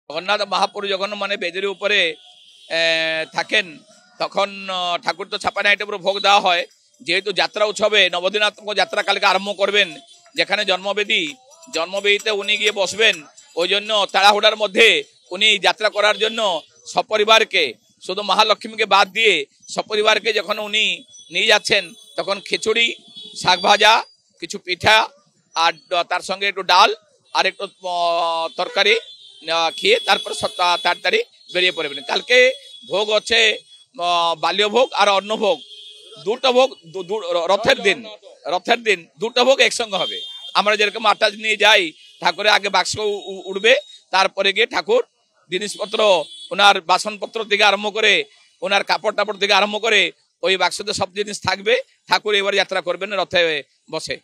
জগন্নাথ মহাপুরু যখন মানে বেদির উপরে থাকেন তখন ঠাকুর তো 56 আইটেমের ভোগ দেওয়া হয়। যেহেতু যাত্রা উৎসবে নবদিনাত্মক যাত্রা কালকে আরম্ভ করবেন, যেখানে জন্মবেদীতে উনি গিয়ে বসবেন, ওই জন্য তাড়াহুড়ার মধ্যে উনি যাত্রা করার জন্য সপরিবারকে, শুধু মহালক্ষ্মীকে বাদ দিয়ে সপরিবারকে যখন উনি নিয়ে যাচ্ছেন, তখন খিচুড়ি, শাক ভাজা, কিছু পিঠা আর তার সঙ্গে একটু ডাল আর একটু তরকারি খেয়ে তারপর তাড়াতাড়ি বেরিয়ে পড়বেন। কালকে ভোগ হচ্ছে বাল্য ভোগ আর অন্নভোগ, দুটো ভোগ রথের দিন দুটো ভোগ একসঙ্গে হবে। আমরা যেরকম আটা নিয়ে যাই, ঠাকুরের আগে বাক্স উঠবে, তারপরে গিয়ে ঠাকুর জিনিসপত্র, ওনার বাসনপত্র থেকে আরম্ভ করে, ওনার কাপড় টাপড় থেকে আরম্ভ করে ওই বাক্সতে সব জিনিস থাকবে। ঠাকুর এবার যাত্রা করবেন রথে বসে।